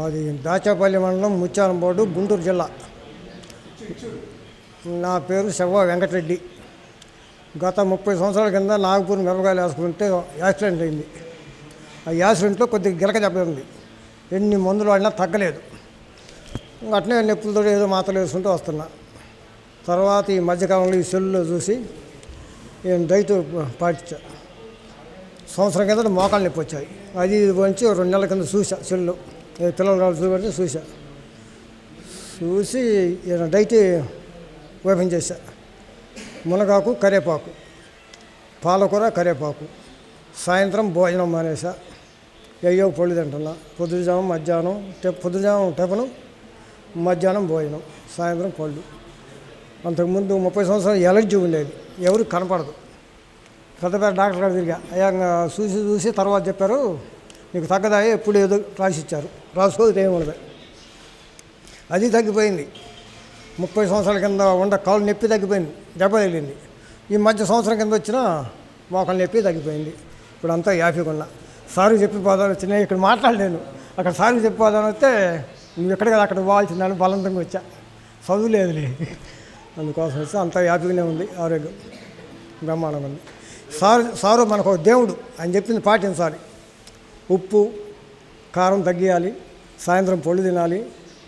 అది దాచేపల్లి మండలం ముత్యాలంపాడు గుంటూరు జిల్లా. నా పేరు శవ వెంకటరెడ్డి. గత 30 సంవత్సరాల కింద నాగపూర్ మిరపకాయలు వేసుకుంటే యాక్సిడెంట్ అయింది. ఆ యాక్సిడెంట్లో కొద్దిగా గిలక దెబ్బతింది. ఎన్ని మందులు వాడినా తగ్గలేదు. అట్నే నొప్పులతో ఏదో మాత్రలు వేసుకుంటూ వస్తున్నా. తర్వాత ఈ మధ్యకాలంలో ఈ సెల్లులో చూసి నేను డైట్ పాటించా. సంవత్సరం కింద మోకాలు నొప్పి వచ్చాయి. అది వంచి 2 నెలల కింద చూసా సెల్లు, పిల్లలు చూపెడితే చూసి డైట్ ఓపెన్ చేశా. మునగాకు, కరివేపాకు, పాలకూర, కరివేపాకు. సాయంత్రం భోజనం మానేసా. అయ్యో పళ్ళు తింటున్నా. పొద్దుజాము మధ్యాహ్నం పొద్దుజాము టిఫను, మధ్యాహ్నం భోజనం, సాయంత్రం పళ్ళు. అంతకుముందు 30 సంవత్సరాలు ఎలర్జీ ఉండేది, ఎవరికి కనపడదు. పెద్ద డాక్టర్ గారు తిరిగా అయ్యా చూసి తర్వాత చెప్పారు నీకు తగ్గదాయే, ఎప్పుడు ఏదో రాసిచ్చారు, రాసుకోదు ఏముండదు. అది తగ్గిపోయింది. 30 సంవత్సరాల కింద కాలు నొప్పి తగ్గిపోయింది, దెబ్బ తగిలింది. ఈ మధ్య సంవత్సరం కింద వచ్చిన మోకాలు నొప్పి తగ్గిపోయింది. ఇప్పుడు అంతా యాఫీగా ఉన్నా. సారు చెప్పి పోదాను వచ్చినాయి, ఇక్కడ మాట్లాడలేను. అక్కడ సారు చెప్పి పోదాను వస్తే నువ్వు ఎక్కడ కదా అక్కడ పోవాల్సిందని బలవంతంగా వచ్చా. చదువు లేదులే, అందుకోసం వచ్చి అంతా యాఫీగానే ఉంది. ఆరోగ్యం బ్రహ్మాండంగా ఉంది. సారు మనకు దేవుడు, ఆయన చెప్పింది పాటించాలి. ఉప్పు కారం తగ్గియాలి, సాయంత్రం పళ్ళు తినాలి,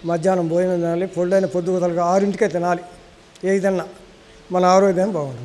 మధ్యాహ్నం భోజనం తినాలి, పొళ్ళైన పొద్దుగతలుగా 6ంటికే తినాలి. ఏది తిన్నా మన ఆరోగ్యం బాగుంటుంది.